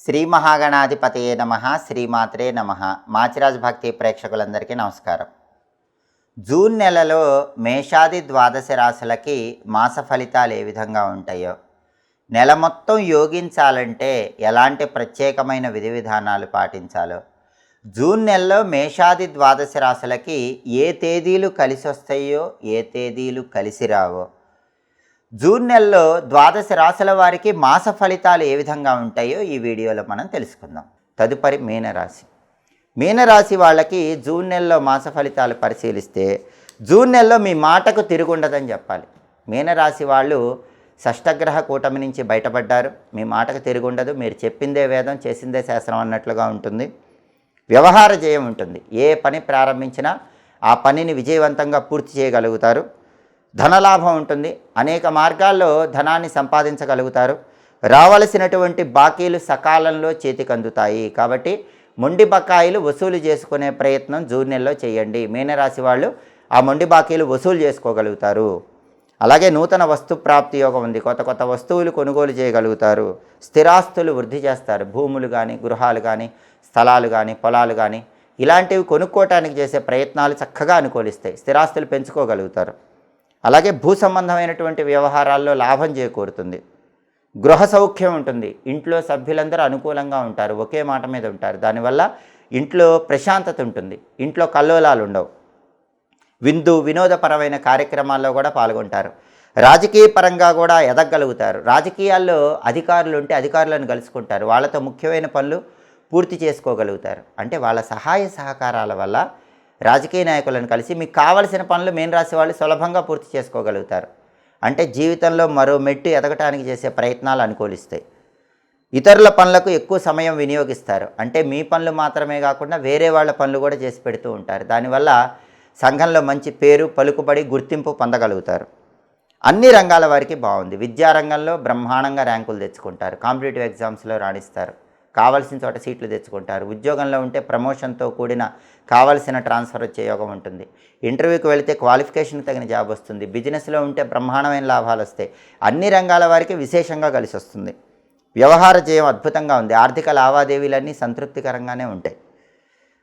శ్రీ మహాగణాధిపతయే నమః. శ్రీమాత్రే నమః. మాచిరాజ్ భక్తి ప్రేక్షకులందరికీ నమస్కారం. జూన్ నెలలో మేషాది ద్వాదశ రాశులకి మాస ఫలితాలు ఏ విధంగా ఉంటాయో, నెల మొత్తం యోగించాలంటే ఎలాంటి ప్రత్యేకమైన విధి విధానాలు పాటించాలో, జూన్ నెలలో మేషాది ద్వాదశ రాశులకి ఏ తేదీలు కలిసి వస్తాయో, ఏ తేదీలు కలిసి రావో, జూన్ నెలలో ద్వాదశ రాశుల వారికి మాస ఫలితాలు ఏ విధంగా ఉంటాయో ఈ వీడియోలో మనం తెలుసుకుందాం. తదుపరి మీనరాశి. మీనరాశి వాళ్ళకి జూన్ నెలలో మాస ఫలితాలు పరిశీలిస్తే, జూన్ నెలలో మీ మాటకు తిరుగుండదని చెప్పాలి. మీనరాశి వాళ్ళు షష్టగ్రహ కూటమి నుంచి బయటపడ్డారు. మీ మాటకు తిరుగుండదు. మీరు చెప్పిందే వేదం, చేసిందే శాస్త్రం అన్నట్లుగా ఉంటుంది. వ్యవహార జయం ఉంటుంది. ఏ పని ప్రారంభించినా ఆ పనిని విజయవంతంగా పూర్తి చేయగలుగుతారు. ధనలాభం ఉంటుంది. అనేక మార్గాల్లో ధనాన్ని సంపాదించగలుగుతారు. రావలసినటువంటి బాకీలు సకాలంలో చేతికి అందుతాయి. కాబట్టి మొండి బకాయిలు వసూలు చేసుకునే ప్రయత్నం జూన్ నెలలో చేయండి. మీనరాశి వాళ్ళు ఆ మొండి బాకీలు వసూలు చేసుకోగలుగుతారు. అలాగే నూతన వస్తు ప్రాప్తి యోగం ఉంది. కొత్త కొత్త వస్తువులు కొనుగోలు చేయగలుగుతారు. స్థిరాస్తులు వృద్ధి చేస్తారు. భూములు కానీ, గృహాలు కానీ, స్థలాలు కానీ, పొలాలు కానీ ఇలాంటివి కొనుక్కోవటానికి చేసే ప్రయత్నాలు చక్కగా అనుకూలిస్తాయి. స్థిరాస్తులు పెంచుకోగలుగుతారు. అలాగే భూ సంబంధమైనటువంటి వ్యవహారాల్లో లాభం చేకూరుతుంది. గృహ సౌఖ్యం ఉంటుంది. ఇంట్లో సభ్యులందరూ అనుకూలంగా ఉంటారు. ఒకే మాట మీద ఉంటారు. దానివల్ల ఇంట్లో ప్రశాంతత ఉంటుంది. ఇంట్లో కల్లోలాలు ఉండవు. వినోదపరమైన కార్యక్రమాల్లో కూడా పాల్గొంటారు. రాజకీయ పరంగా కూడా ఎదగలుగుతారు. రాజకీయాల్లో అధికారులు ఉంటే అధికారులను కలుసుకుంటారు. వాళ్ళతో ముఖ్యమైన పనులు పూర్తి చేసుకోగలుగుతారు. అంటే వాళ్ళ సహాయ సహకారాల వల్ల రాజకీయ నాయకులను కలిసి మీకు కావలసిన పనులు మీనరాశి వాళ్ళు సులభంగా పూర్తి చేసుకోగలుగుతారు. అంటే జీవితంలో మరో మెట్టు ఎదగటానికి చేసే ప్రయత్నాలు అనుకూలిస్తాయి. ఇతరుల పనులకు ఎక్కువ సమయం వినియోగిస్తారు. అంటే మీ పనులు మాత్రమే కాకుండా వేరే వాళ్ళ పనులు కూడా చేసి పెడుతూ ఉంటారు. దానివల్ల సంఘంలో మంచి పేరు, పలుకుబడి, గుర్తింపు పొందగలుగుతారు. అన్ని రంగాల వారికి బాగుంది. విద్యారంగంలో బ్రహ్మాండంగా ర్యాంకులు తెచ్చుకుంటారు. కాంపిటేటివ్ ఎగ్జామ్స్లో రాణిస్తారు. కావాల్సిన చోట సీట్లు తెచ్చుకుంటారు. ఉద్యోగంలో ఉంటే ప్రమోషన్తో కూడిన కావాల్సిన ట్రాన్స్ఫర్ వచ్చే యోగం ఉంటుంది. ఇంటర్వ్యూకి వెళితే క్వాలిఫికేషన్కి తగిన జాబ్ వస్తుంది. బిజినెస్లో ఉంటే బ్రహ్మాండమైన లాభాలు వస్తాయి. అన్ని రంగాల వారికి విశేషంగా కలిసి వస్తుంది. వ్యవహార జయం అద్భుతంగా ఉంది. ఆర్థిక లావాదేవీలన్నీ సంతృప్తికరంగానే ఉంటాయి.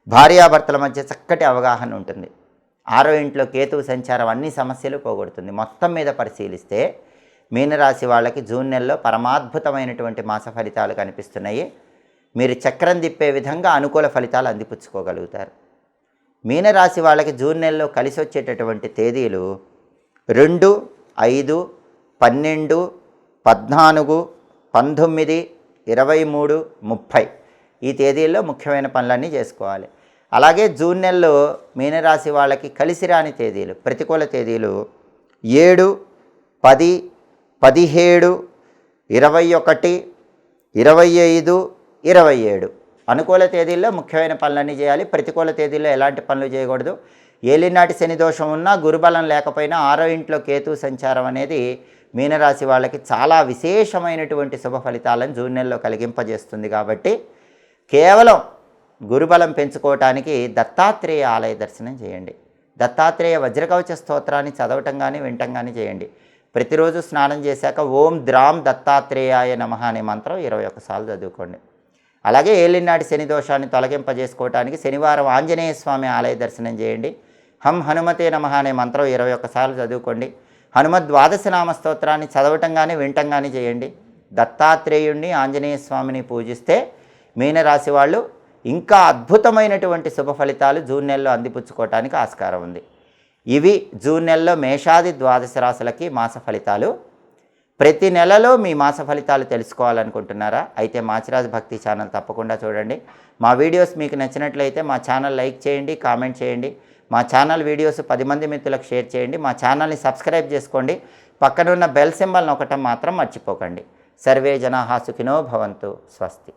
భార్యాభర్తల మధ్య చక్కటి అవగాహన ఉంటుంది. 6వ ఇంట్లో కేతువు సంచారం అన్ని సమస్యలు పోగొడుతుంది. మొత్తం మీద పరిశీలిస్తే మీనరాశి వాళ్ళకి జూన్ నెలలో పరమాద్భుతమైనటువంటి మాస ఫలితాలు కనిపిస్తున్నాయి. మీరు చక్రం తిప్పే విధంగా అనుకూల ఫలితాలు అందిపుచ్చుకోగలుగుతారు. మీనరాశి వాళ్ళకి జూన్ నెలలో కలిసి వచ్చేటటువంటి తేదీలు 2, 5, 12, 14, 19, 23, 30 ఈ తేదీల్లో ముఖ్యమైన పనులన్నీ చేసుకోవాలి. అలాగే జూన్ నెలలో మీనరాశి వాళ్ళకి కలిసి రాని తేదీలు, ప్రతికూల తేదీలు 7, 10, 17, 21, 25, 27 అనుకూల తేదీల్లో ముఖ్యమైన పనులన్నీ చేయాలి. ప్రతికూల తేదీల్లో ఎలాంటి పనులు చేయకూడదు. ఏలినాటి శని దోషం ఉన్నా, గురుబలం లేకపోయినా 6వ ఇంట్లో కేతు సంచారం అనేది మీనరాశి వాళ్ళకి చాలా విశేషమైనటువంటి శుభ ఫలితాలను జూన్ నెలలో కలిగింపజేస్తుంది. కాబట్టి కేవలం గురుబలం పెంచుకోవటానికి దత్తాత్రేయ ఆలయ దర్శనం చేయండి. దత్తాత్రేయ వజ్రకవచ స్తోత్రాన్ని చదవటం కానీ వినటం కానీ చేయండి. ప్రతిరోజు స్నానం చేశాక ఓం ద్రాం దత్తాత్రేయాయ నమః అనే మంత్రం 21 సార్లు చదువుకోండి. అలాగే ఏలినాటి శని దోషాన్ని తొలగింపజేసుకోవటానికి శనివారం ఆంజనేయ స్వామి ఆలయ దర్శనం చేయండి. హం హనుమతే నమః అనే మంత్రం 21 సార్లు చదువుకోండి. హనుమద్ ద్వాదశ నామ స్తోత్రాన్ని చదవటం కానీ వినటం కానీ చేయండి. దత్తాత్రేయుణ్ణి, ఆంజనేయ స్వామిని పూజిస్తే మీనరాశి వాళ్ళు ఇంకా అద్భుతమైనటువంటి శుభ ఫలితాలు జూన్ నెలలో అందిపుచ్చుకోవటానికి ఆస్కారం ఉంది. ఇవి జూన్ నెలలో మేషాది ద్వాదశ రాశులకి మాస ఫలితాలు. ప్రతి నెలలో మీ మాస ఫలితాలు తెలుసుకోవాలనుకుంటున్నారా? అయితే మాచిరాజ్ భక్తి ఛానల్ తప్పకుండా చూడండి. మా వీడియోస్ మీకు నచ్చినట్లయితే మా ఛానల్ లైక్ చేయండి, కామెంట్ చేయండి. మా ఛానల్ వీడియోస్ 10 మంది మిత్రులకు షేర్ చేయండి. మా ఛానల్ని సబ్స్క్రైబ్ చేసుకోండి. పక్కనున్న బెల్ సింబల్ నొక్కటం మాత్రం మర్చిపోకండి. సర్వే జనాః సుఖినో భవంతు. స్వస్తి.